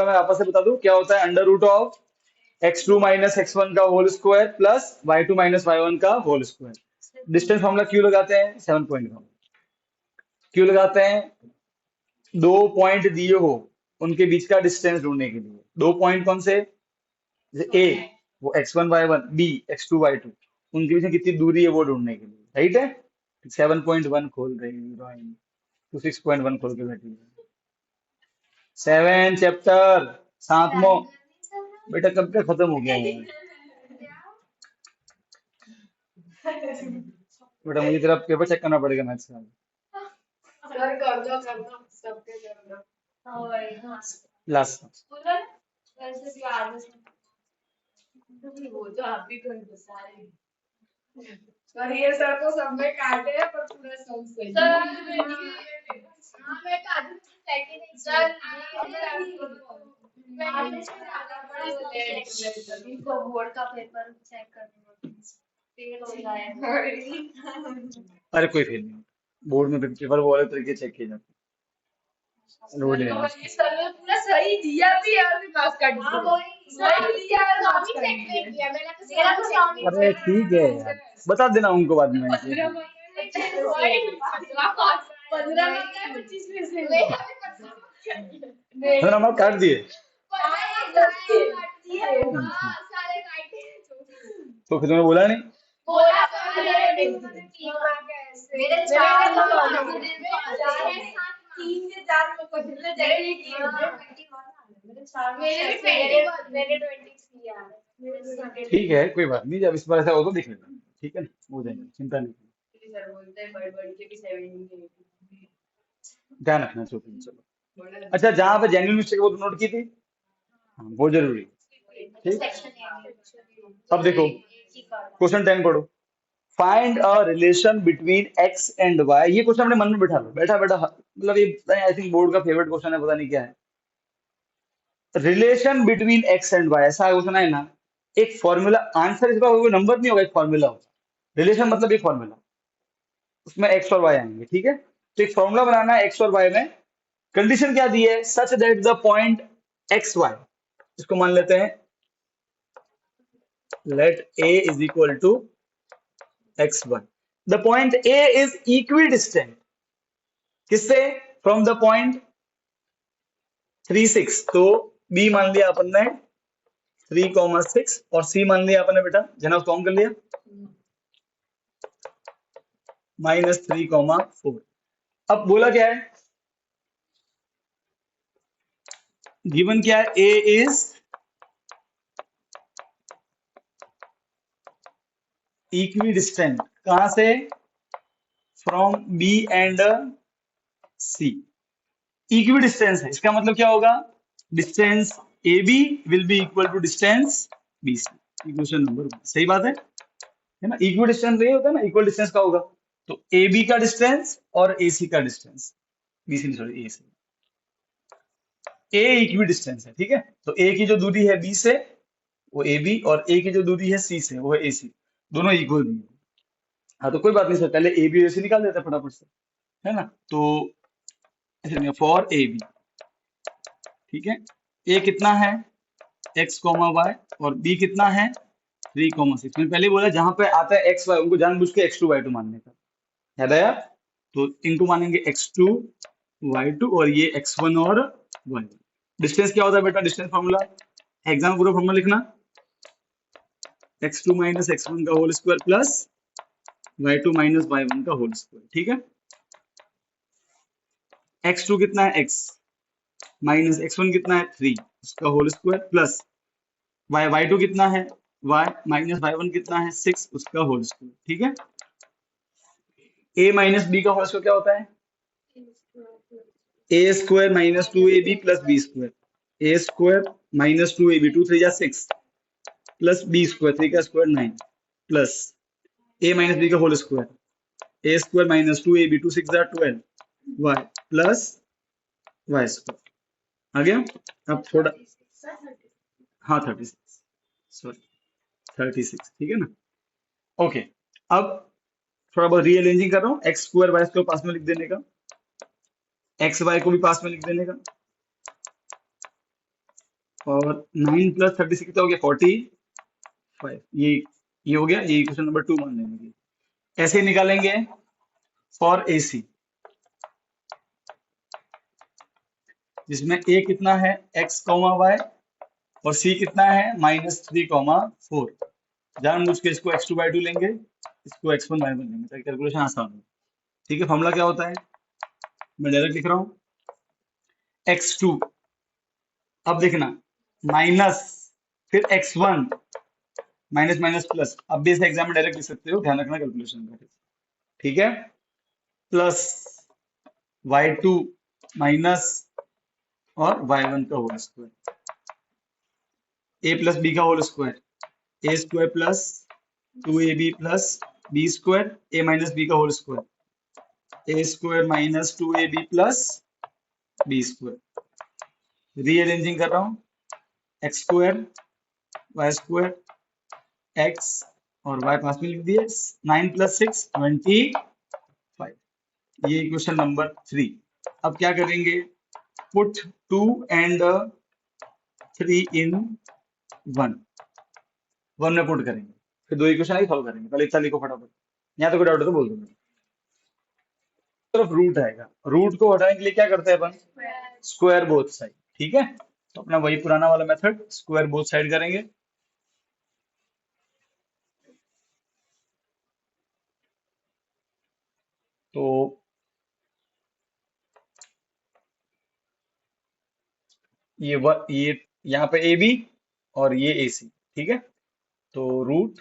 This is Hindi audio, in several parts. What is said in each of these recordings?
फॉर्मूला मैं वापस से बता दूं क्या होता है। Under root of x2 minus x1 का whole square plus y2 minus y1 का होल स्क्वायर। डिस्टेंस फॉर्मूला क्यों लगाते हैं 7.1 क्यों लगाते हैं। दो पॉइंट दिए हो उनके बीच का डिस्टेंस ढूंढने के लिए। दो पॉइंट कौन से, ए वो x1 y1, B x2 y2, उनके बीच में कितनी दूरी है वो ढूंढने के लिए, राइट है। 7.1 खोल रही ड्राइंग तो 6.1 खोल के बैठी। 7 चैप्टर 7वां बेटा कब का खत्म हो गया है। बेटा मुझे तेरा पेपर चेक करना पड़ेगा मैथ्स का। सर कर दो सबके कर दो। हां भाई हां लास्ट बोलो ना वैसे भी आगे से वो तो आप भी कर दो सारे। सर ये सर को सब में काटे हैं पर पूरा सब सही सर हां मैं काट सेकंड नहीं सर इनको बोर्ड का पेपर चेक करना फेल हो जाए। अरे कोई फेल नहीं, बोर्ड में पेपर वो वाले तरीके चेक किए जाते हैं, लोड नहीं है। सर ने पूरा सही दिया भी और भी मार्क्स काट दिए। सही दिया और मार्क्स चेक नहीं किया मैंने तो मेरा तो साउंड अरे ठीक है यार, बता देना उनको बाद में। 15 में 25 में से तो नंबर काट दिए सारे काटे तो फिर तुमने बोला नहीं। बोला तो मेरे 4 3 के 4 में कुछ नहीं मेरे 23 यार ठीक है कोई बात नहीं, जब इस बार ऐसा हो तो देख लेना, ठीक है ना, हो जाएगा, चिंता नहीं। सर बोलते हैं बड़ के भी 17 ध्यान रखना चलो चलो। अच्छा जहाँ पे जेन्युइन मिस्टेक वो तो नोट की थी, हाँ वो जरूरी। ठीक, अब देखो क्वेश्चन 10 पढ़ो। Find a relation between x and y. ये क्वेश्चन अपने मन में बिठा लो, बैठा बैठा, मतलब ये आई थिंक बोर्ड का फेवरेट क्वेश्चन है, पता नहीं क्या है। Relation between x and y, ऐसा क्वेश्चन है ना, एक फॉर्मूला, आंसर इसका कोई नंबर नहीं होगा, एक फॉर्मूला होगा। रिलेशन मतलब एक फॉर्मूला, उसमें एक्स और वाई आएंगे, ठीक है। तो एक फॉर्मूला बनाना है एक्स और वाई में। कंडीशन क्या दी है, such that the point x y, इसको मान लेते हैं let a is equal to x1। The point a is equidistant किससे, फ्रॉम द पॉइंट 3 6, तो b मान लिया अपन ने 3,6 और c मान लिया अपन ने बेटा, जना कॉम कर लिया -3,4। अब बोला क्या है, गिवन क्या है, a इज इक्विडिस्टेंट, कहां से, from b and c। Equidistance है, इसका मतलब क्या होगा, distance AB will be equal to distance BC। Equation number 1 सही बात है ना। इक्वल डिस्टेंस ये होता है ना, इक्वल डिस्टेंस का होगा तो AB का डिस्टेंस और AC का distance, BC sorry AC, A equi distance है, ठीक है। तो A की जो दूरी है B से वो AB, और A की जो दूरी है C से वो है AC, दोनों इक्वल नहीं है। हाँ तो कोई बात नहीं सर, पहले AB और AC निकाल देते हैं फटाफट से, है ना। तो फॉर AB, ठीक है, A कितना है x, y और B कितना है 3,6। मैंने पहले बोला जहां पे आता है x y उनको जानबूझ के x2 y2 मानने का, याद आया। तो इनको मानेंगे x2 y2 और ये x1 और y1। डिस्टेंस क्या होता है बेटा, डिस्टेंस फॉर्मूला एग्जाम पूरा फॉर्मूला लिखना, x2 माइनस x1 का whole square plus y2 minus y1 का होल स्क्वायर, ठीक है। x2 कितना है x माइनस x1 कितना है 3 उसका होल स्क्वायर प्लस y2 कितना है y माइनस y1 कितना है 6 उसका होल स्क्वायर, ठीक है। a माइनस b का होल स्क्वायर क्या होता है, a square minus 2ab plus b square, a square minus 2ab 2 3 जा 6 प्लस b स्क्वायर 3 का square 9 plus a minus b का whole square, a square minus 2ab 2 6 जा 12 y प्लस y स्क्वायर। आ गया। अब थोड़ा, हाँ 36 सॉरी 36, ठीक है ना। ओके, अब थोड़ा बहुत रीअरेंजिंग कर रहा हूँ, एक्स स्क्वायर वाई स्क्वायर पास में लिख देने का, एक्स वाई को भी पास में लिख देने का, और 9 + 36 कितना हो गया 45। ये हो गया, ये क्वेश्चन नंबर 2 मान लेंगे। ऐसे ही निकालेंगे फॉर AC, जिसमें A कितना है x, y और C कितना है -3, 4। जानबूझ के इसको x2/2 लेंगे, इसको x1/1 लेंगे ताकि कैलकुलेशन आसान हो। ठीक है, फॉर्मूला क्या होता है, मैं डायरेक्ट लिख रहा हूँ x2, अब देखना माइनस, फिर x1 माइनस माइनस प्लस, अब भी इसे एग्जाम में डायरेक्ट लिख सकते हो, ध्यान रखना कैलकुलेशन का। ठीक है, प्लस y2 माइनस और y1 का होल स्क्वायर, a + b का whole square, a² + 2ab + b², a - b का whole square, a² - 2ab + b²। Rearranging कर रहा हूँ, x² y² x और y पास में लिख दिए, 9 + 6 25। ये क्वेश्चन नंबर 3। अब क्या करेंगे, पुट 2 and 3 in 1 में पुट करेंगे, फिर दो इक्वेशन ही सॉल्व करेंगे। पहले इतना लिखो फटाफट, यहाँ तो कोई डाउट है तो बोल दो। तरफ रूट आएगा, रूट को हटाने के लिए क्या करते हैं अपन, स्क्वायर बोथ साइड। ठीक है, तो अपना वही पुराना वाला मेथड, स्क्वायर बोथ साइड करेंगे। तो ये यहाँ पे AB और ये AC। ठीक है, तो root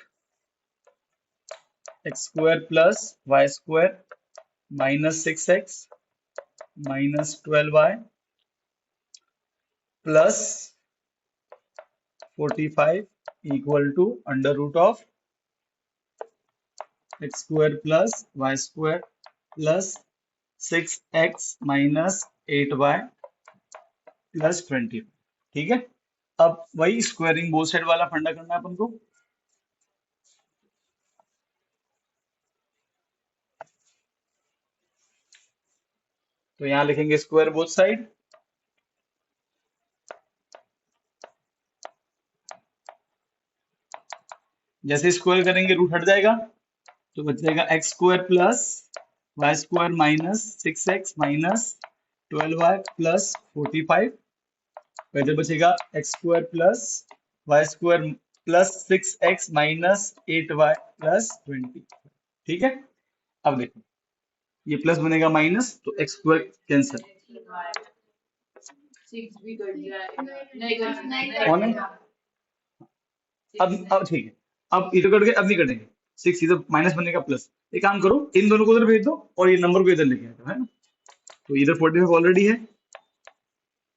x² + y² -6x -12y plus 45 equal to √of x² + y² plus 6x -8y plus 20। ठीक है, अब वही स्क्वायरिंग बोथ साइड वाला फंडा करना है अपन को। तो यहां लिखेंगे स्क्वायर बोथ साइड, जैसे स्क्वायर करेंगे रूट हट जाएगा, तो बच जाएगा x² + y² -6x -12y plus 45। इधर बचेगा x² + y² plus 6x -8y plus 20। ठीक है, अब देखो ये प्लस बनेगा माइनस, तो x² कैंसिल, 6 भी कट जाएगा, नहीं कट कौन है? अब ठीक है, अब इधर कट गए, अब नहीं कटेंगे। 6 इधर माइनस बनेगा प्लस, एक काम करो इन दोनों को उधर भेज दो और ये नंबर को इधर लेके आ जाओ, है ना। तो इधर 45 ऑलरेडी है,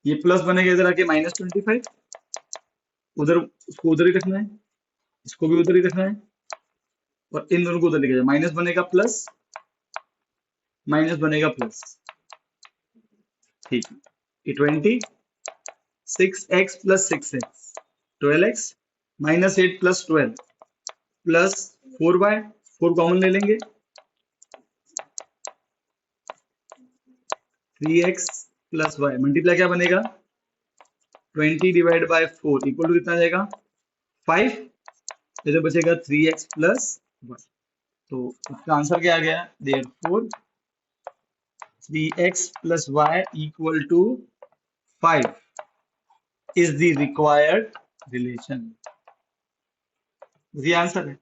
ये प्लस बनेगा इधर आके -25, उधर उसको उधर ही रखना है, इसको भी उधर ही रखना है और इन दोनों को उधर लेके जाओ, माइनस बनेगा प्लस, माइनस बनेगा प्लस। ठीक है, ये 20, 6x + 6x 12x -8 + 12 plus 4y, 4 common ले लेंगे, 3x + y मल्टीप्लाई क्या बनेगा 20 / 4 इक्वल टू कितना आ जाएगा 5। इधर बचेगा 3x + 1। तो इसका आंसर क्या आ गया, therefore 3x + y = 5 is the required relation. ये आंसर है।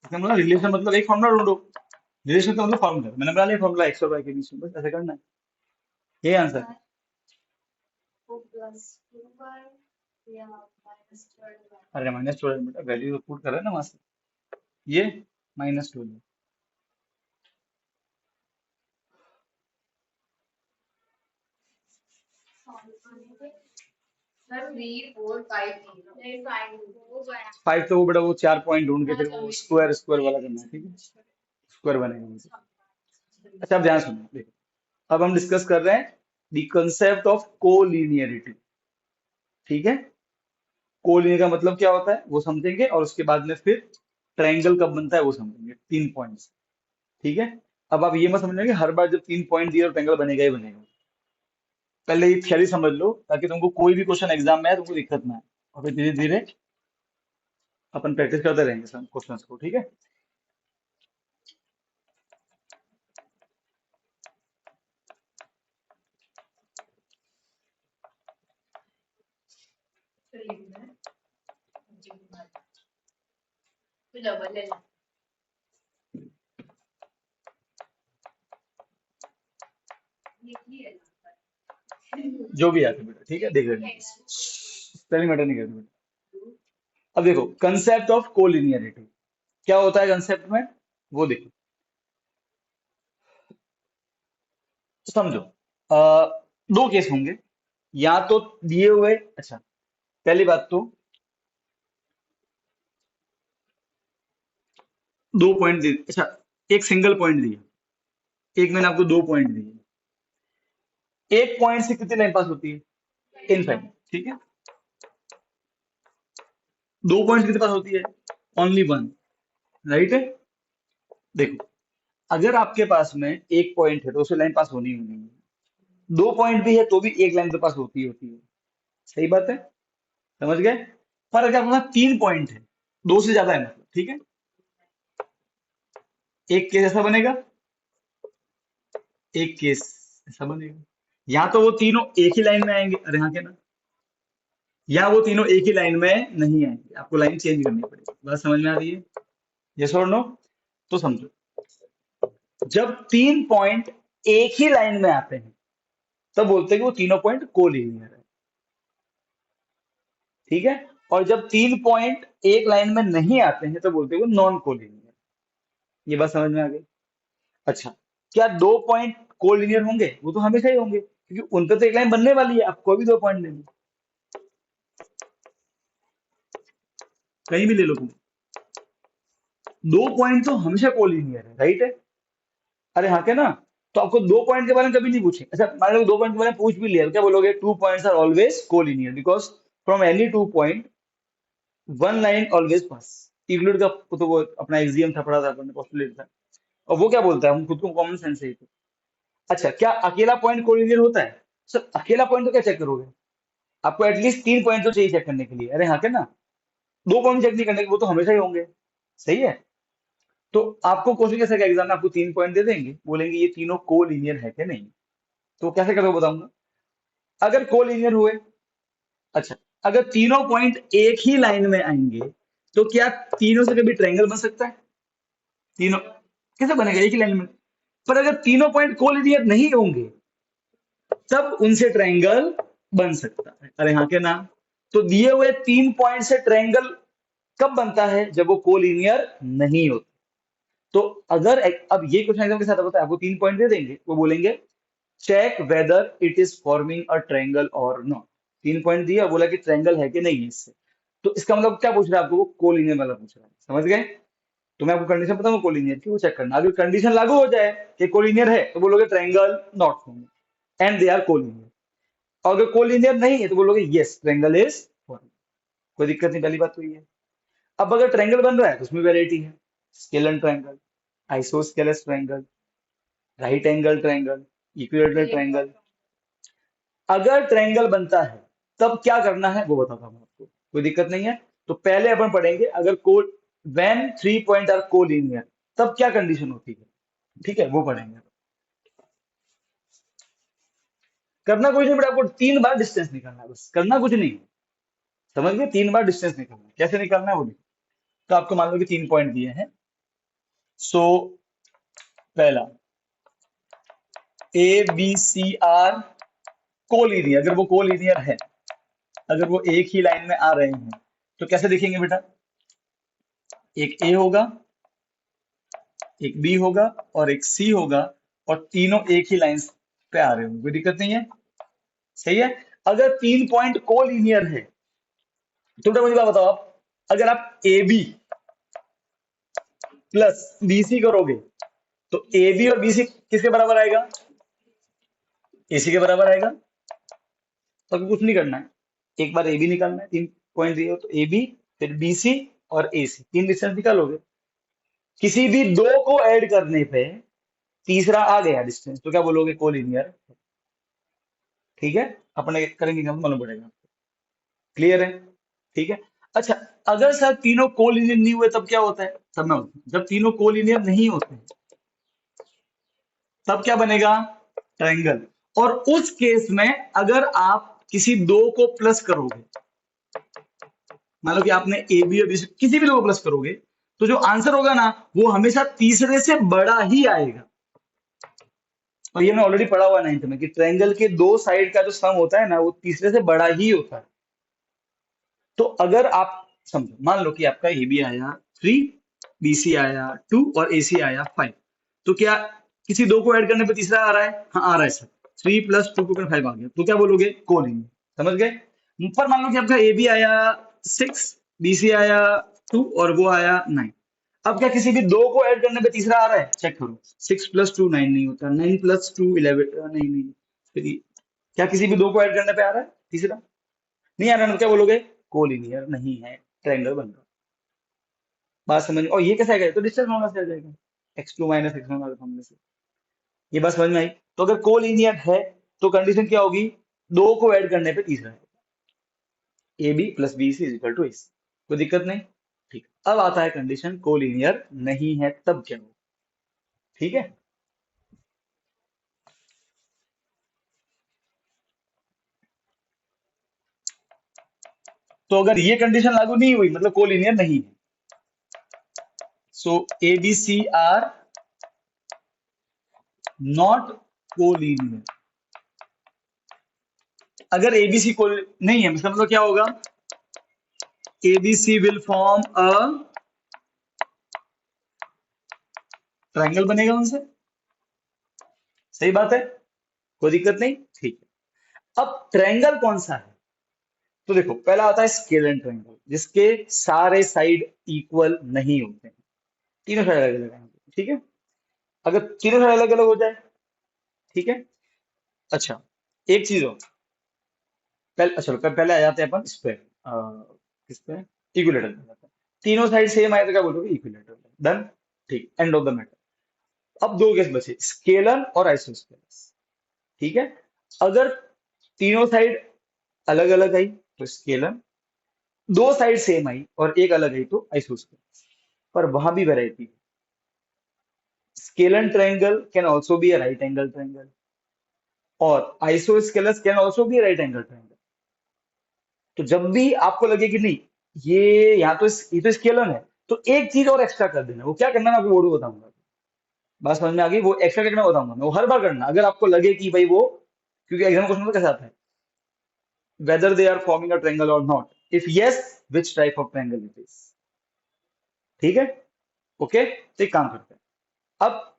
इसका मतलब रिलेशन मतलब एक फॉर्मूला ढूंढो, रिलेशन का मतलब फॉर्मूला, मैंने बना लिया फॉर्मूला x और y के बीच में, बस ऐसे करना है, ये आंसर है। अरे -12 बेटा, वैल्यू पुट कर रहे हैं ना वहां से, ये -12 5 तो वो बेटा वो 4 पॉइंट ढूंढ के फिर वो स्क्वायर स्क्वायर वाला करना है। ठीक है, स्क्वायर बनेगा मुझे। अच्छा, अब ध्यान सुनो, देखो अब हम डिस्कस कर रहे हैं द कंसेप्ट ऑफ कोलिनियरिटी। ठीक है, कोलिनियर का मतलब क्या होता है वो समझेंगे और उसके बाद में फिर ट्रायंगल कब बनता है वो समझेंगे, 3 पॉइंट्स। ठीक है, अब आप ये मत समझना कि हर बार जब 3 पॉइंट दिए और ट्रायंगल बनेगा ही बनेगा। पहले ये थियरी समझ लो ताकि तुमको कोई भी क्वेश्चन एग्जाम में आए तुमको दिक्कत ना आए, और फिर धीरे धीरे अपन प्रैक्टिस करते रहेंगे सब क्वेश्चंस को, ठीक है। फिर लिखना है फिर डबल लेना लिखिए जो भी आते बेटा, ठीक है, देख लेना, स्पेलिंग मैटर नहीं करती बेटा। अब देखो कंसेप्ट ऑफ कोलिनियरिटी क्या होता है कंसेप्ट में, वो देखो, समझो। दो केस होंगे, या तो दिए हुए, अच्छा पहली बात तो दो पॉइंट दे, अच्छा एक सिंगल पॉइंट दिया, एक मैंने आपको दो पॉइंट दिए, एक पॉइंट से कितनी लाइन पास होती है, इनफाइनाइट, ठीक है। दो पॉइंट कितने पास होती है, ओनली वन, राइट है। देखो अगर आपके पास में एक पॉइंट है तो उसे लाइन पास होनी ही होनी है, दो पॉइंट भी है तो भी एक लाइन तो पास होती ही होती है, सही बात है, समझ गए। पर अगर अपना तीन पॉइंट है, दो से ज्यादा है मतलब, ठीक है, एक केस ऐसा बनेगा, एक केस ऐसा बनेगा, या तो वो तीनों एक ही लाइन में आएंगे, अरे हाँ के ना, या वो तीनों एक ही लाइन में नहीं आएंगे, आपको लाइन चेंज करनी पड़ेगी, बात समझ में आ रही है, यस और नो। तो समझो, जब तीन पॉइंट एक ही लाइन में आते हैं तब बोलते हैं कि वो तीनों पॉइंट कोलिनियर है, ठीक है। और जब तीन पॉइंट एक लाइन में नहीं आते हैं तो बोलते हैं वो नॉन कोलिनियर, ये बात समझ में आ गई। अच्छा, क्या दो पॉइंट कोलिनियर होंगे, वो तो हमेशा ही होंगे क्योंकि उन पे तो एक लाइन बनने वाली है, आप कोई भी दो पॉइंट ले लो, कहीं भी ले लो तुम, दो पॉइंट तो हमेशा कोलिनियर है, राइट है, अरे हाँ क्या ना। तो आपको दो पॉइंट के बारे में कभी नहीं पूछे, अच्छा मान लो दो पॉइंट के बारे में पूछ भी लिया तो क्या बोलोगे, two points are always collinear because from any two point one line always pass. Euclid का तो वो अपना एक्सियम था, पढ़ा था अपने, पोस्टुलेट था, और वो क्या बोलता है, हम खुद को कॉमन सेंस है ये तो। अच्छा, क्या अकेला पॉइंट कोलिनियर होता है, सर अकेला पॉइंट तो क्या चेक करोगे, आपको एटलीस्ट तीन पॉइंट तो चाहिए चेक करने के लिए, अरे हाँ क्या ना, दो पॉइंट चेक नहीं करने के, वो तो हमेशा ही होंगे, सही है। तो आपको क्वेश्चन कैसे का एग्जाम में आपको तीन पॉइंट दे देंगे, बोलेंगे ये तीनों कोलिनियर है कि नहीं, तो कैसे करोगे बताऊंगा। अगर कोलिनियर हुए, अच्छा अगर तीनों पॉइंट एक ही लाइन में आएंगे तो क्या तीनों से कभी ट्रायंगल बन सकता है, तीनों कैसे बनेगा एक ही लाइन में। पर अगर तीनों पॉइंट कोलिनियर नहीं होंगे तब उनसे ट्रायंगल बन सकता है, अरे हाँ के ना। तो दिए हुए तीन पॉइंट से ट्रायंगल कब बनता है, जब वो कोलिनियर नहीं होते। तो अगर अब ये क्वेश्चन एग्जाम के साथ होता है, आपको तीन पॉइंट दे देंगे, वो बोलेंगे check whether it is forming a triangle और नॉट, तीन पॉइंट दिया, बोला कि ट्रायंगल है कि नहीं है इससे। तो इसका मतलब क्या पूछ रहा है आपको, वो कोलिनियर वाला पूछ रहा है, समझ गए। तो मैं आपको कंडीशन बताऊंगा कोलिनियर की, वो चेक करना, अगर कंडीशन लागू हो जाए कि कोलिनियर है तो बोलोगे triangle not forming and they are collinear, और अगर कोलिनियर नहीं है तो बोलोगे यस ट्रायंगल इज फॉर्मिंग, कोई दिक्कत नहीं, पहली बात तो ये है। अब अगर ट्रायंगल बन रहा है तो उसमें वेराइटी है, scalene triangle, isosceles triangle, right angle triangle, equilateral triangle. अगर ट्रायंगल बनता है तब क्या करना है वो बताता हूं आपको, कोई दिक्कत नहीं है। तो पहले अपन पढ़ेंगे अगर को when three point are collinear तब क्या कंडीशन होती है, ठीक है, वो पढ़ेंगे। करना कुछ नहीं बेटा, आपको तीन बार डिस्टेंस निकालना है, बस करना कुछ नहीं, समझ गए, तीन बार डिस्टेंस निकालना है, कैसे निकालना है वो देखो। तो आपको मान लो कि तीन पॉइंट दिए हैं, सो पहला A B C are collinear, अगर वो कोलिनियर है, अगर वो एक ही लाइन में आ रहे हैं तो कैसे दिखेंगे बेटा, एक ए होगा, एक बी होगा और एक सी होगा, और तीनों एक ही लाइन पे आ रहे होंगे, कोई दिक्कत नहीं है, सही है। अगर तीन पॉइंट कोलिनियर है तो बेटा मुझे बात बताओ, आप अगर आप A B plus B C करोगे तो ए बी और बी सी किसके बराबर आएगा, ए सी के बराबर आएगा। तो आपको कुछ नहीं करना है, एक बार ए बी निकालना है, तीन पॉइंट दिए हो तो ए बी फिर बी सी और ए सी, तीन डिस्टेंस निकालोगे, किसी भी दो को ऐड करने पे तीसरा आ गया डिस्टेंस तो क्या बोलोगे, कोलिनियर, ठीक है, अपने करेंगे काम मालूम पड़ेगा। क्लियर है? ठीक है। अच्छा, अगर सर तीनों कोलिनियर नहीं हुए तब क्या होता है? तब मैं बताऊं। जब तीनों कोलिनियर नहीं होते तब क्या बनेगा? ट्रायंगल। और उस केस में अगर आप किसी दो को प्लस करोगे, मान लो कि आपने ए बी और बी किसी भी दो को प्लस करोगे, तो जो आंसर होगा ना वो हमेशा तीसरे से बड़ा ही आएगा। और ये मैं ऑलरेडी पढ़ा हुआ 9th में कि ट्रायंगल के दो साइड का जो सम होता है ना वो तीसरे से बड़ा ही होता है। तो अगर आप समझो, मान लो कि आपका ए बी आया 3, बी सी आया 2 और ए सी आया 5, तो क्या किसी दो को ऐड करने पे तीसरा आ रहा है? हाँ आ रहा है सर, 3 + 2 = 5 आ गया, तो क्या बोलोगे? कोलिनियर। समझ गए? पर मान लो कि आपका ए बी आया 6, बी सी आया 2 और वो आया 9। अब क्या किसी भी दो को ऐड करने पे तीसरा आ रहा है? चेक करो, 6 + 2 9 नहीं होता, 9 + 2 11 नहीं नहीं, फिर क्या किसी भी दो को ऐड करने पे आ रहा है तीसरा? नहीं आ रहा ना, क्या बोलोगे? कोलिनियर नहीं है, ट्रायंगल बन रहा। बात समझ में? और ये कैसे आएगा? तो डिस्टेंस फॉर्मूला से आ जाएगा, x2 - x1 वाले फॉर्मूले से। ये बात समझ में आई? तो अगर कोलिनियर है तो कंडीशन क्या होगी? दो को ऐड करने पे तीसरा है, A B + B C = AC। कोई दिक्कत नहीं? ठीक। अब आता है कंडीशन कोलिनियर नहीं है तब क्या होगा? ठीक है। तो अगर ये कंडीशन लागू नहीं हुई मतलब कोलिनियर नहीं है। So A B C are not collinear. अगर एबीसी को नहीं है इसका मतलब क्या होगा? ABC will form a triangle बनेगा उनसे। सही बात है, कोई दिक्कत नहीं। ठीक है। अब ट्रायंगल कौन सा है? तो देखो, पहला आता है स्केलर ट्रायंगल जिसके सारे साइड इक्वल नहीं होते हैं, तीनों साइड अलग अलग हैं। ठीक है, अगर तीनों साइड अलग अलग हो जाए, ठीक है। अच्छा, एक चीज और, पहले चलो पहले आ जाते हैं अपन इस पे, किस पे? इक्विलेटरल पे जाते हैं। तीनों साइड सेम आए तो क्या बोलोगे? इक्विलेटरल। डन। ठीक, एंड ऑफ द मैटर। अब दो केस बचे, स्केलर और आइसोस्केलस। ठीक है, अगर तीनों साइड अलग अलग आई तो स्केलर, दो साइड सेम आई और एक अलग आई तो आइसोस्केलस। पर वहां भी वैरायटी है। Scalene triangle can also be a right angle triangle और isosceles can also be a right angle triangle. तो जब भी आपको लगे कि नहीं ये यहाँ तो ये तो स्केलर है, तो एक चीज और एक्स्ट्रा कर देना। वो क्या करना मैं आपको वो भी बताऊंगा। बात समझ में आ गई? वो एक्स्ट्रा क्या करना बताऊंगा मैं, वो हर बार करना अगर आपको लगे कि भाई वो, क्योंकि एग्जाम क्वेश्चन में कैसे आता है, whether they are forming a triangle or not, if yes which type of triangle it is। ठीक है, ओके। तो एक काम करते हैं, अब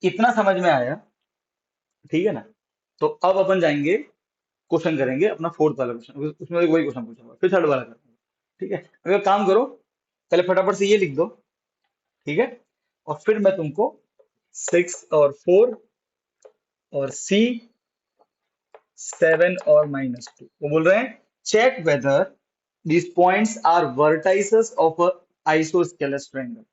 इतना समझ में आया, ठीक है ना? तो अब अपन जाएंगे क्वेश्चन करेंगे अपना फोर्थ वाला क्वेश्चन, उसमें वही क्वेश्चन पूछा हुआ फिर थर्ड वाला करेंगे। ठीक है, अगर काम करो पहले फटाफट से ये लिख दो, ठीक है, और फिर मैं तुमको 6 और 4 और C 7 और -2 वो बोल रहे हैं check whether these points are vertices of a isosceles triangle।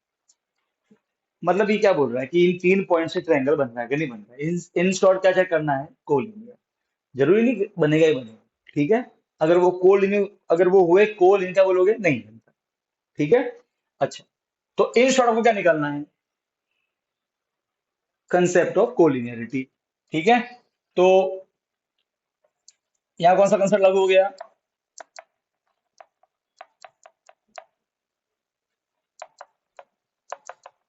मतलब ये क्या बोल रहा है कि इन तीन पॉइंट से ट्रायंगल बन रहा है कि नहीं बन रहा है? इन शॉर्ट क्या चेक करना है? कोलिनियर। जरूरी नहीं कि बनेगा ही बनेगा, ठीक है। अगर वो कोलिनियर, अगर वो हुए कोलिनियर क्या बोलोगे? नहीं बनता। ठीक है। अच्छा, तो इन शॉर्ट आपको क्या निकालना है? Concept of collinearity. ठीक है, तो यहाँ कौन सा कंसेप्ट लागू हो गया?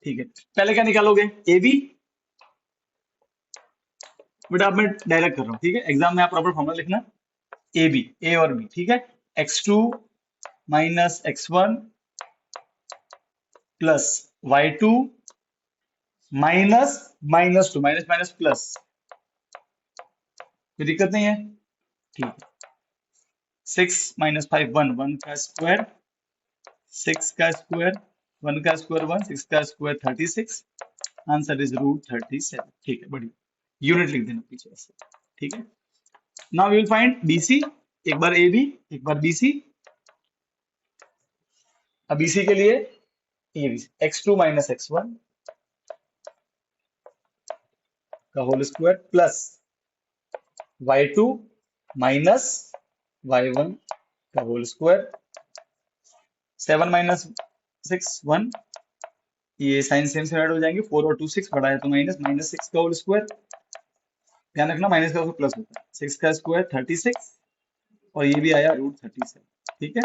ठीक है, पहले क्या निकालोगे? A B. बेटा अब मैं डायरेक्ट कर रहा हूँ, ठीक है, एग्जाम में आप प्रॉपर फॉर्मूला लिखना। ए बी, ए और बी, ठीक है। x2 - x1 plus y2 minus -2 minus minus plus, कोई दिक्कत नहीं है? ठीक है, 6 - 5 1, 1 का स्क्वायर, 6 का स्क्वायर, 1 का स्क्वायर 1, 6 का स्क्वायर 36, आंसर इज √37। ठीक है, बढ़िया, यूनिट लिख देना पीछे ऐसे। ठीक है, now we will find BC. एक बार ए बी, एक बार बीसी। अब बीसी के लिए ये भी x2 - x1 का whole square plus y2 minus y1 का होल स्क्वायर, 7 माइनस 6 1, ये साइन सेम से ऐड हो जाएंगे, 4 और 2 6, बड़ा है तो माइनस, माइनस 6 का होल स्क्वायर, ध्यान रखना माइनस का प्लस होता है, 6 का स्क्वायर 36, और ये भी आया √37। ठीक है,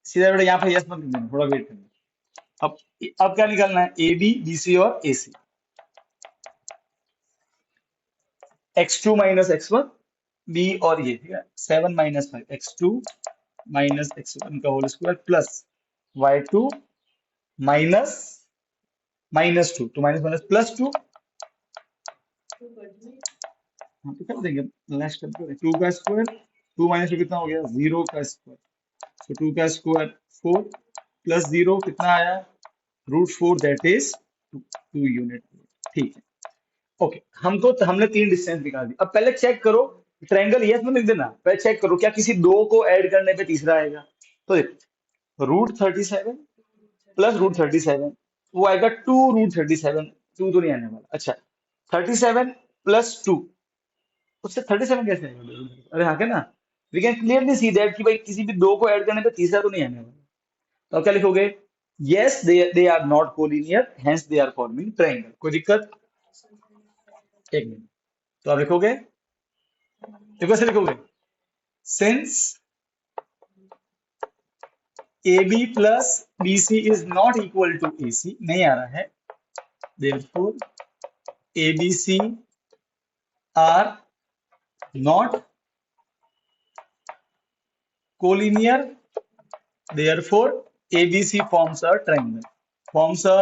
सीधा बेटा यहाँ पे यस मत लिख देना, थोड़ा वेट करना। अब क्या निकालना है, ए बी बी सी और ए सी, x2 माइनस x1 बी और ये, ठीक है, 7 माइनस 5 x2 माइनस x1 का whole square plus y2 minus minus 2, तो माइनस माइनस प्लस 2, हाँ तो कर देंगे, नेक्स्ट कर देंगे, 2 का स्क्वायर, 2 माइनस 2 कितना हो गया, 0 का स्क्वायर, तो 2 का स्क्वायर 4 प्लस 0 कितना आया, √4, दैट इज 2 यूनिट। ठीक है, ओके, हमने 3 डिस्टेंस निकाल दी। अब पहले चेक करो, ट्रायंगल यस में लिख देना, पहले चेक करो क्या किसी दो को ऐड करने पे तीसरा आएगा। तो √37 प्लस √37, वो आएगा 2√37, 2 तो नहीं आने वाला। अच्छा, 37 प्लस 2, उससे 37 कैसे आएगा, अरे हाँ क्या ना, we can clearly see that कि भाई किसी भी दो को ऐड करने पे तीसरा तो नहीं आने वाला। तो अब क्या लिखोगे, yes they are not collinear, hence they are forming triangle. कोई दिक्कत, एक मिनट, तो आप लिखोगे, देखो ऐसे लिखोगे, since AB plus BC is not equal to AC, नहीं आ रहा है, therefore ABC are not collinear, therefore ABC forms a triangle, forms a,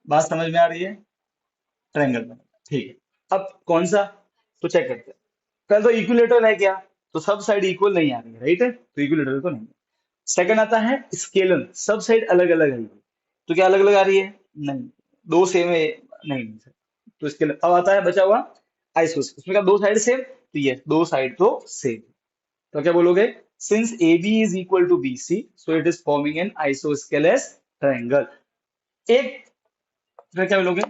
बात समझ में आ रही है, ट्रायंगल बनेगा। ठीक है, अब कौन सा, तो चेक करते हैं, पहले तो इक्विलेटरल है क्या, तो सब साइड इक्वल नहीं आ रही है, राइट है, तो इक्विलेटरल तो नहीं। सेकंड आता है स्केलर, सब साइड अलग अलग है, तो क्या अलग अलग आ रही है, नहीं, दो सेम है, नहीं सर, तो स्केलर। अब आता है बचा हुआ आइसोस्केलस, उसमें क्या दो साइड सेम, तो ये दो साइड तो सेम, तो क्या बोलोगे, since A B is equal to B C, so it is forming an isosceles triangle. एक, फिर क्या बोलोगे,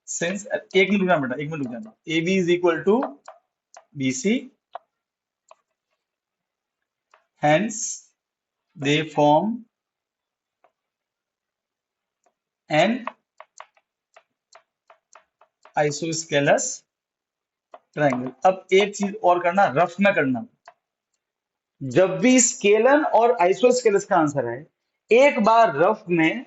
सिंस, एक मिनट रुकना बेटा, एक मिनट रुक जाना, A B is equal to B C, hence they form an isosceles triangle। अब एक चीज और करना, रफ में करना, जब भी स्केलन और आइसोस्केलस का आंसर है, एक बार रफ में,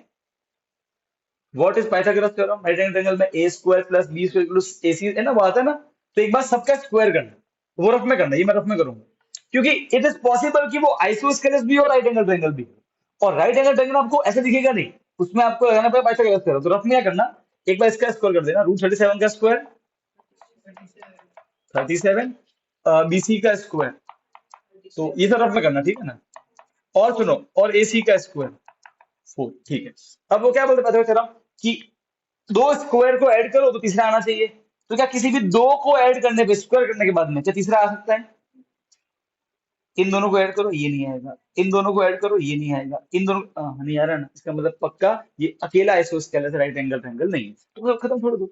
what is Pythagoras theorem, right angle triangle में A square plus B square plus A C है ना, वो आता है ना, तो एक बार सबका स्क्वायर करना, वो रफ में करना, ये मैं रफ में करूंगा, क्योंकि इट इज पॉसिबल कि वो आइसोस्केलस भी हो राइट एंगल ट्रायंगल भी हो, और राइट एंगल ट्रायंगल आपको ऐसे दिखेगा नहीं, उसमें आपको लगाना पड़ेगा पाइथागोरस थ्योरम। तो रफ में क्या करना, एक बार इसका स्क्वायर कर देना, √37 का स्क्वायर 37, BC का स्क्वायर, तो ये सब रफ में करना, ठीक है ना, और सुनो, और AC का स्क्वायर 4, ठीक है। अब वो क्या बोलते पाइथागोरस थ्योरम कि दो स्क्वायर को ऐड करो तो तीसरा आना चाहिए, तो क्या किसी भी दो को ऐड करने पे, स्क्वायर करने के बाद में क्या तीसरा आ सकता है, इन दोनों को ऐड करो ये नहीं आएगा, इन दोनों को ऐड करो ये नहीं आएगा, इन दोनों नहीं आ रहा ना, इसका मतलब पक्का ये अकेला आइसोस्केलस राइट एंगल ट्रायंगल नहीं है, तो खत्म, छोड़ दो।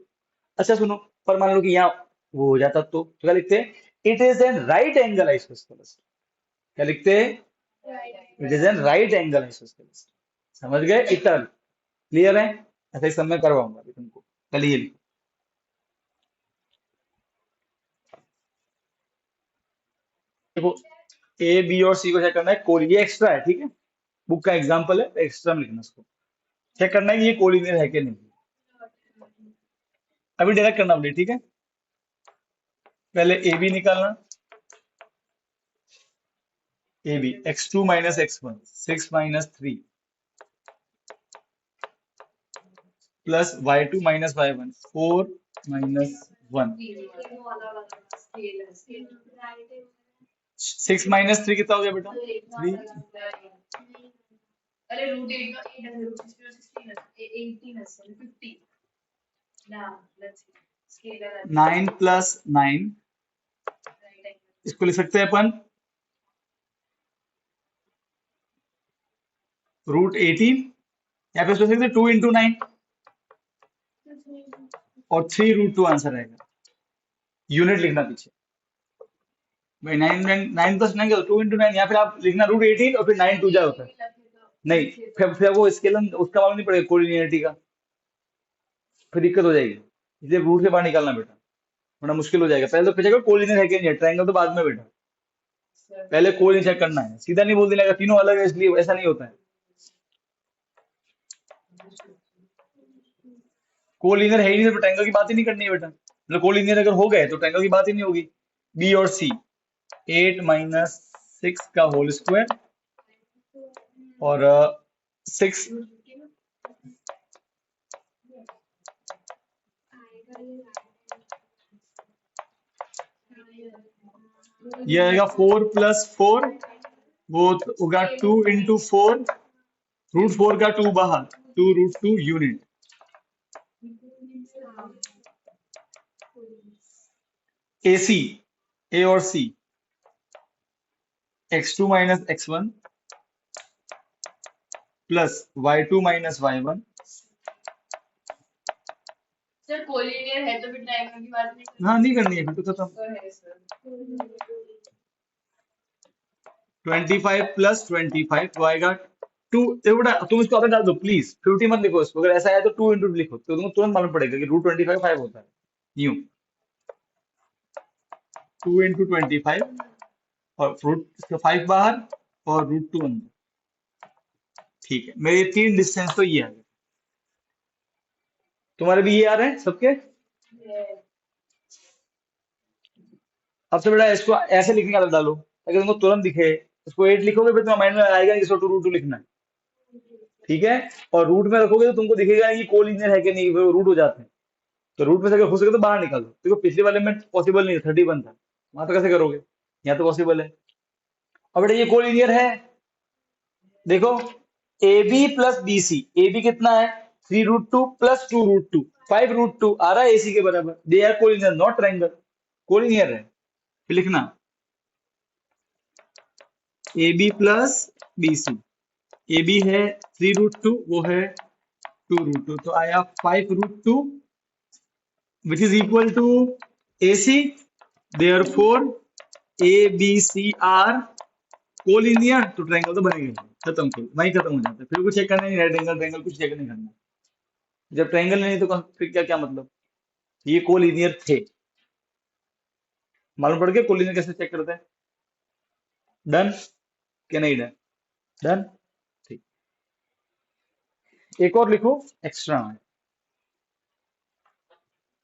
अच्छा सुनो, पर मान लो कि यहाँ वो हो जाता, तो क्या लिखते हैं, it is an right angle isosceles, क्या लिखते हैं, it is an right angle isosceles, समझ गए, इतना क्लियर है, ऐसा ही सब मैं करवाऊंगा अभी तुमको, पहले ये लिखो, देखो ए बी और सी को चेक करना है, ये एक्स्ट्रा है, ठीक है, बुक का एग्जांपल है, एक्स्ट्रा में लिखना, इसको चेक करना है कि ये कोलिनियर है कि नहीं, अभी डायरेक्ट करना पड़ेगा, ठीक है, पहले ए बी निकालना, A B x2 minus x1 6 minus 3 plus y2 minus y1 4 minus 1, 6 minus 3 कितना हो गया बेटा, 3, अरे √8 का 8 है, √16 है, 18 है, 50 ना, लेट्स सी, स्केलर 9 प्लस 9, इसको लिख सकते हैं अपन √18, या फिर सोच सकते हैं 2 into 9 और 3√2 आंसर आएगा, यूनिट लिखना पीछे भाई। 9 9 2 इंटू 9, या फिर आप लिखना √18 और फिर 9 2 जा होता है। नहीं, फिर वो स्केल उसका मालूम नहीं पड़ेगा कोलिनियरिटी का, फिर दिक्कत हो जाएगी। इसलिए रूट से बाहर निकालना बेटा, वरना मुश्किल हो जाएगा। पहले तो चेक करो कोलिनियर है कि नहीं है, ट्रायंगल तो बाद में बेटा, पहले कोलिनियर चेक करना है। सीधा नहीं बोल देना तीनों अलग है इसलिए, ऐसा नहीं होता है। कोलिनियर है ही नहीं तो ट्रायंगल की बात ही नहीं करनी है बेटा। मतलब कोलिनियर अगर हो गए तो ट्रायंगल की बात ही नहीं होगी। बी और सी 8 - 6 का होल स्क्वायर और 6 ये आएगा 4 + 4, वो होगा 2 × 4, √4 का 2 बाहर, 2 √2 यूनिट। AC A और C x2 - x1 plus y2 - y1। Sir collinear है तो फिर ट्रायंगल की बात नहीं हाँ नहीं करनी है फिर तो खत्म। है सर। 25 + 25 तो आएगा 2। देखो बेटा तुम इसको आगे डाल दो प्लीज, 50 मत लिखो इसको। अगर ऐसा है तो 2 इंटू लिखो तो तुमको तुरंत मालूम पड़ेगा कि √25 5 होता है। यूं 2 × 25 और √5 बाहर और √2 अंदर। ठीक है, मेरे 3 डिस्टेंस तो ये आ गए। तुम्हारे भी ये आ रहे हैं सबके। अब से बेटा इसको ऐसे लिखने की आदत डालो ताकि तुमको तुरंत दिखे। इसको 8 लिखोगे फिर तुम्हारे माइंड में आएगा कि इसको 2 √2 लिखना है, ठीक है। और रूट में रखोगे तो तुमको दिखेगा कि कोलिनियर है कि नहीं, वो रूट हो जाते हैं। तो रूट में से अगर हो सके तो बाहर निकालो। देखो पिछले वाले में पॉसिबल नहीं था, 31 था, वहां तो कैसे करोगे, यहाँ तो पॉसिबल है। अब बेटा ये कोलिनियर है, देखो AB + BC। AB कितना है 3 √2 + 2 √2 5 √2 आ रहा है AC के बराबर। They are collinear not triangle, collinear है। फिर लिखना AB + BC। AB है 3 √2, वो है 2 √2, तो आया 5 √2 which is equal to AC। therefore ABC are collinear, तो ट्रायंगल तो बनेगा। खत्म, फिर वहीं खत्म हो जाता है। फिर कुछ चेक करना नहीं, राइट एंगल ट्रायंगल कुछ चेक नहीं करना। जब ट्रायंगल नहीं तो फिर क्या क्या मतलब, ये कोलिनियर थे। मालूम पड़ गया कोलिनियर कैसे चेक करते हैं। डन क्या नहीं डन? डन, ठीक। एक और लिखो extra.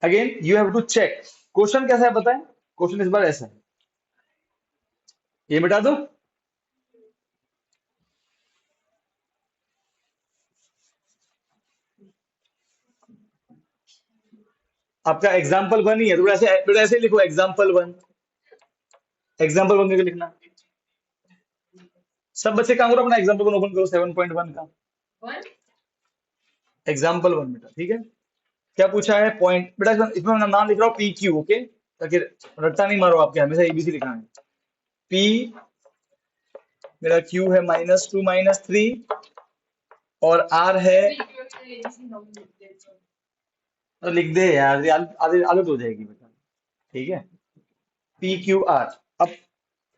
Again you have to check. Question कैसा है बताएं? क्वेश्चन इस बार ऐसा है, ये मिटा दो। आपका एग्जाम्पल 1 ही है तो बेटा ऐसे लिखो एग्जाम्पल 1। एग्जाम्पल 1 करके लिखना। सब बच्चे काम करो, अपना एग्जाम्पल 1 ओपन करो 7.1 का एग्जाम्पल 1 बेटा, ठीक है। क्या पूछा है पॉइंट बेटा, इसमें मैं नाम लिख रहा हूँ PQ, ओके, ताकि रट्टा नहीं मारो आपके, हमेशा ABC लिखना है। P मेरा Q है -2 -3 और R है, तो लिख दे यार, आदत आदत हो जाएगी बेटा, ठीक है। PQR। अब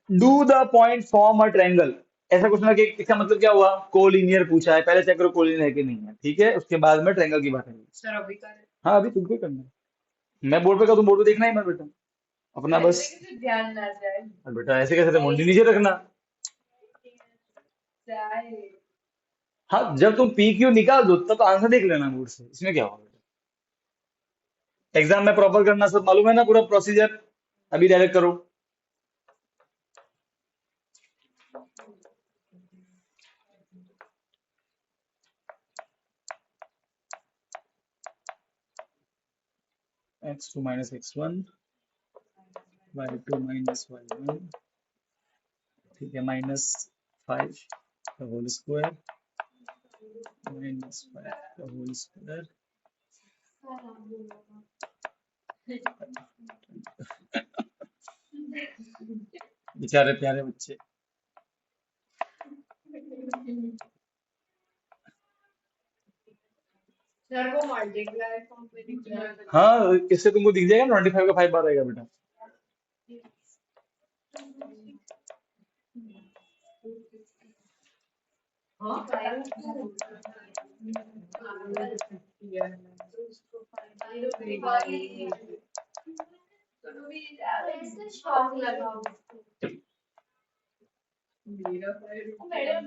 do the point form a triangle. ऐसा कुछ ना कि इसका मतलब क्या हुआ, कोलिनियर पूछा है, पहले चेक करो कोलिनियर है कि नहीं है, ठीक है, उसके बाद में ट्रायंगल की बात है। सर अभी कर हाँ अभी तुमको करना है। मैं बोर्ड पे का, तुम बोर्ड पे देखना ही मत बेटा अपना बस। ऐसे ध्यान ना जाए और बेटा ऐसे कैसे मुंडी नीचे रखना। जाए। हाँ जब तुम PQ निकाल दो तब आंसर देख लेना बोर्ड से, इसमें क्या होगा। एग्जाम में प्रॉपर करना सब मालूम है ना, पूरा प्रोसीजर। अभी डायरेक्ट करो। x2 - x1 y2 - y1, ठीक है, -5 का होल स्क्वायर -5 का होल स्क्वायर। बेचारे प्यारे बच्चे। सर वो मल्टीप्लाई फॉर्म में दिख रहा है। हाँ, इससे तुमको दिख जाएगा 25 का 5 बार आएगा बेटा। शॉक लगा मैडम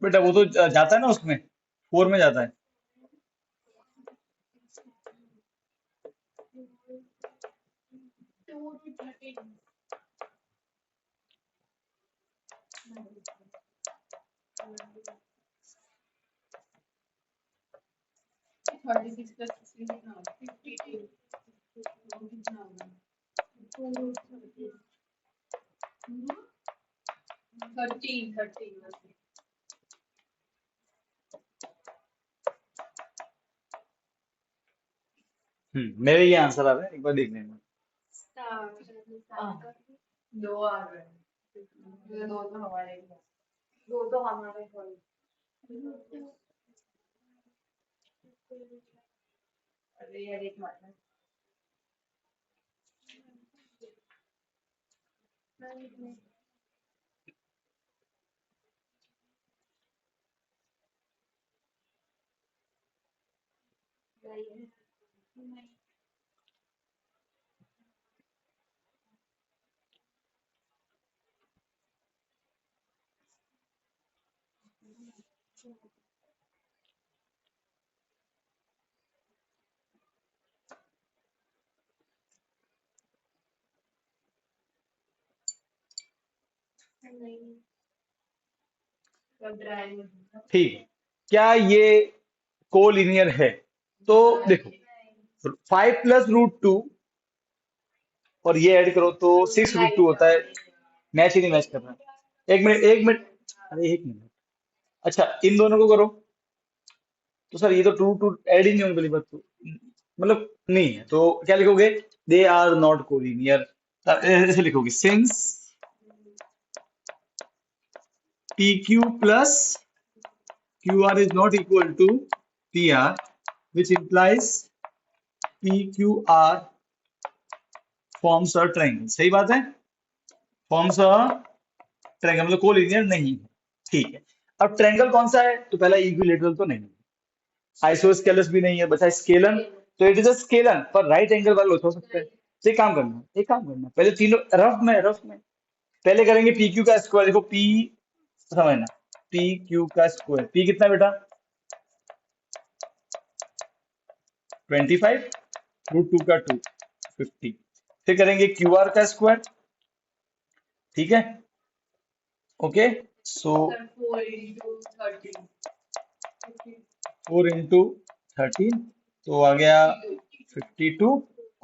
बेटा वो तो जाता है ना, उसमें 4 में जाता है। मेरे ये आंसर आ रहा है, एक बार देख लेना। दो आ गए। दो तो हमारे ही हैं। दो तो हमारे हैं। अरे यार एक मिनट। ठीक है, क्या ये कोलिनियर है? तो देखो, 5 + √2 और ये ऐड करो तो 6 √2 होता है। मैच ही नहीं मैच कर रहा। एक मिनट, एक मिनट, अरे एक मिनट। अच्छा, इन दोनों को करो तो सर ये तो 2 2 ऐड ही नहीं होने वाली बात, तो मतलब नहीं है, तो क्या लिखोगे? They are not collinear. ऐसे लिखोगे, since PQ plus QR is not equal to PR, which implies PQR forms a triangle। सही बात है, forms a triangle, मतलब कोलिनियर नहीं है। ठीक है, अब ट्रायंगल कौन सा है? तो पहला इक्विलेटरल तो नहीं है, आइसोस्केलस भी नहीं है, बचा स्केलन। तो इट इज अ स्केलन, पर राइट एंगल वाला हो सकता है। तो एक काम करना, पहले तीनों रफ में पहले करेंगे PQ का स्क्वायर। देखो P समझना, PQ का स्क्वायर, P कितना है बेटा? 25, √2 का 2, 50। फिर करेंगे QR का स्क्वायर, ठीक है, ओके। सो 4 इंटू 13 तो आ गया 52,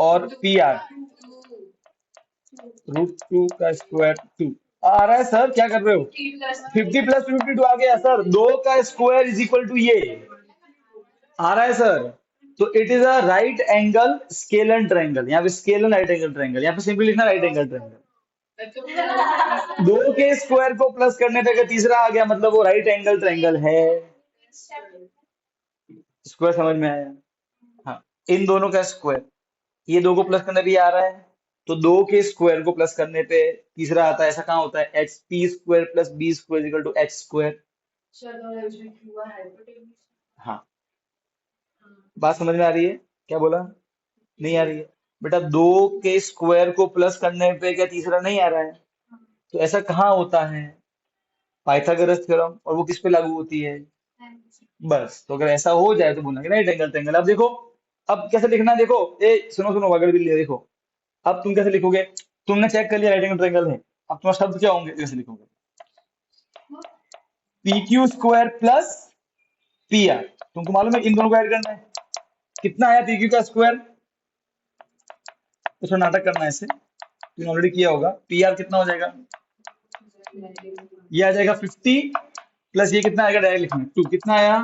और PR √2 का स्क्वायर 2 आ रहा है। सर क्या कर रहे हो? 50 + 52 आ गया सर। 2 का स्क्वायर इज इक्वल टू ये आ रहा है सर। तो it is a right angle scalene triangle. यहाँ पे स्केलन राइट एंगल ट्रायंगल, यहाँ पे सिंपली लिखना राइट एंगल ट्रायंगल। 2 के स्क्वायर को प्लस करने पे अगर तीसरा आ गया, मतलब वो राइट एंगल ट्रायंगल है। स्क्वायर समझ में आया? हाँ, इन दोनों का स्क्वायर, ये 2 को प्लस करने पे ये आ रहा है, तो 2 के स्क्वायर को प्लस करने पे तीसरा आता है। ऐसा कहाँ होता है? HP² + B² = H²। हाँ, बात समझ में आ रही है? क्या बोला? नहीं आ रही है बेटा? 2 के स्क्वायर को प्लस करने पे क्या तीसरा नहीं आ रहा है? तो ऐसा कहाँ होता है? Pythagoras theorem. और वो किस पे लागू होती है? बस, तो अगर ऐसा हो जाए तो बोलना कि राइट एंगल ट्रायंगल। अब देखो, अब कैसे लिखना है? देखो, ए सुनो सुनो, अगर भी लिया, देखो अब तुम कैसे लिखोगे? तुमने चेक कर लिया राइट एंगल ट्रायंगल है, अब तुम्हारे शब्द क्या होंगे? कैसे लिखोगे? PQ² + PR। तुमको मालूम है इन दोनों को ऐड करना है। कितना आया PQ का स्क्वायर? तो थोड़ा नाटक करना है ऐसे, तुमने ऑलरेडी किया होगा। PR कितना हो जाएगा? ये आ जाएगा 50, प्लस ये कितना आएगा? डायरेक्ट लिखना 2। कितना आया?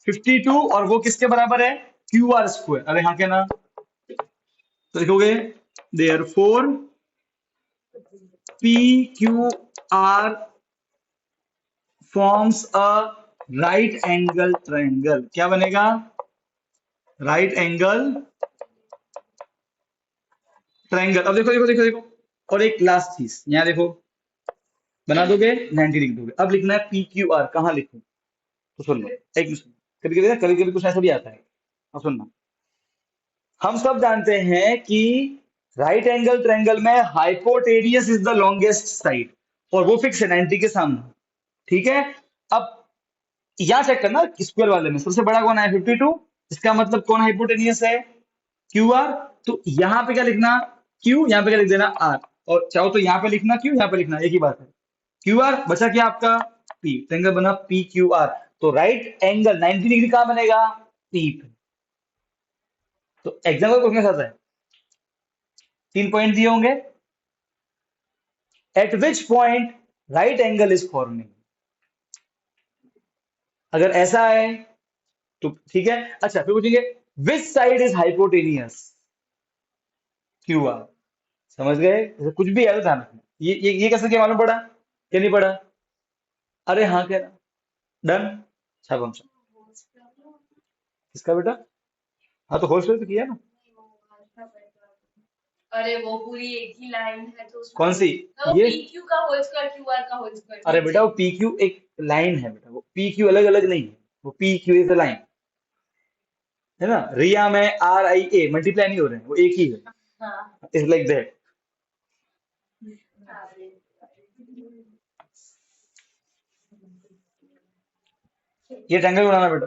52 और वो किसके बराबर है, क्यू आर स्क्वायर। अरे हाँ क्या ना, तो लिखोगे therefore P Q R forms a right angle triangle. क्या बनेगा, राइट एंगल ट्रायंगल। अब देखो देखो देखो देखो, और एक लास्ट चीज यहाँ देखो, बना दोगे 90 लिख दोगे। अब लिखना है पी क्यू आर, कहाँ लिखो, तो सुन लो एक मिनट, कभी कभी कुछ ऐसा भी आता है। अब सुनना, हम सब जानते हैं कि राइट एंगल ट्रायंगल में hypotenuse is the longest side, और वो फिक्स है 90 के सामने, ठीक है। अब यहाँ चेक करना, स्क्वायर वाले में सबसे बड़ा कौन है 52, इसका मतलब कौन हाइपोटेनियस है, क्यू आर। तो यहाँ पे क्या लिखना, क्यू, यहाँ पे क्या लिख देना आर, और चाहो तो यहाँ पे लिखना क्यू, यहाँ पे लिखना, एक ही बात है। क्यू आर बचा क्या आपका पी, ट्रायंगल बना पी क्यू आर। तो राइट एंगल 90 डिग्री कहाँ बनेगा, पी पे। तो एग्जाम्पल क्वेश्चन के साथ है, 3 पॉइंट दिए होंगे, eight which point right angle is forming. अगर ऐसा है तो ठीक है। अच्छा फिर पूछेंगे which side is hypotenuse, Q R. समझ गए, जैसे कुछ भी है तो ध्यान रखना। ये कैसे, क्या मालूम पड़ा, क्या नहीं पड़ा, अरे हाँ कह रहा, डन। अच्छा कौन सा, किसका बेटा, हाँ तो होल स्क्वायर तो किया ना। अरे वो पूरी एक ही लाइन है तो उसमें कौन सी, तो ये, PQ का होल स्क्वायर QR का होल स्क्वायर। अरे बेटा वो पी क्यू एक लाइन है बेटा, वो पी क्यू अलग अलग नहीं है, वो P Q is the line, है ना। रिया में आर आई ए मल्टीप्लाई नहीं हो रहे हैं, वो एक ही है, हाँ इज लाइक दैट। ये ट्रायंगल बनाना बेटा,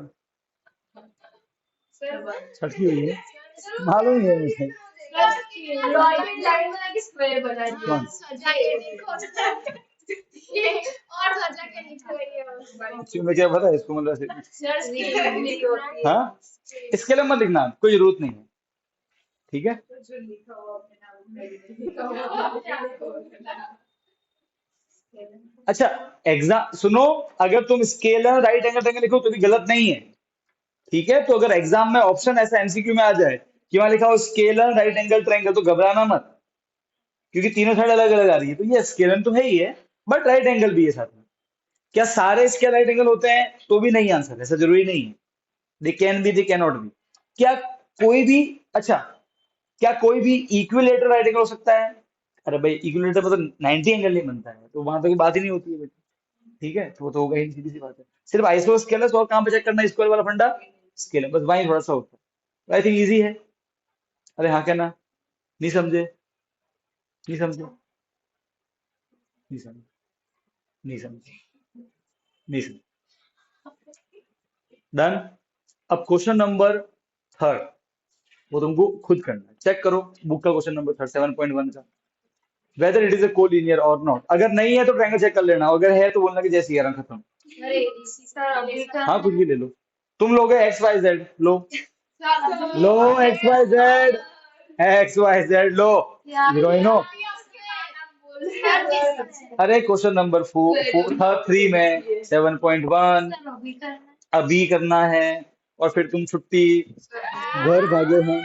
छठी हुई है, मालूम ही है मुझे। डॉटेड लाइन बना के स्क्वायर बना दिया। कौन ये और सोचा के लिखो ये तुम्हें क्या पता है इसको, मतलब सर स्क्वायर हाँ, इसके लिए मत लिखना, कोई जरूरत नहीं है, ठीक है। अच्छा एग्जाम सुनो, अगर तुम स्केलर राइट एंगल ट्रायंगल लिखो तो भी गलत नहीं है, ठीक है। तो अगर एग्जाम में ऑप्शन ऐसा एमसीक्यू में आ जाए कि वहां लिखा हो स्केलर राइट एंगल ट्रायंगल, तो घबराना मत, क्योंकि तीनों साइड अलग अलग आ रही है। तो ये स्केलर तो है ही है, बट राइट एंगल भी है साथ में। क्या सारे स्केल राइट एंगल होते हैं, तो भी नहीं आंसर, ऐसा जरूरी नहीं है। They can be, they can not be. क्या कोई भी, अच्छा क्या कोई भी इक्विलेटर राइट एंगल हो सकता है, अरे भाई इक्विलेटर मतलब 90 एंगल नहीं बनता है, तो वहां तो कोई बात ही नहीं होती है बेटा, ठीक है। तो वो तो होगा ही, सीधी सी बात है। सिर्फ आइसो स्केलर, और कहां पे चेक करना है स्क्वायर वाला फंडा, स्केलर, बस वहीं थोड़ा सा होता है। आई थिंक इजी है। अरे हाँ क्या ना, नहीं समझे, नहीं समझे, नहीं समझे, नहीं समझे, नहीं समझे, डन। अब क्वेश्चन नंबर थर्ड, वो तुमको खुद करना है, चेक करो बुक का क्वेश्चन नंबर थर्ड 7.1 का, weather it is a collinear और नॉट। अगर नहीं है तो ट्रायंगल चेक कर लेना, अगर है तो बोलना कि जैसे यार खत्म। अरे सर अभी का हाँ कुछ भी ले लो, तुम लोगे एक्स वाई जेड, लो लो X Y Z, X Y Z लो, हीरोइनो। अरे क्वेश्चन नंबर 4 था 3 में 7.1, अभी करना है, और फिर तुम छुट्टी घर भागे हम।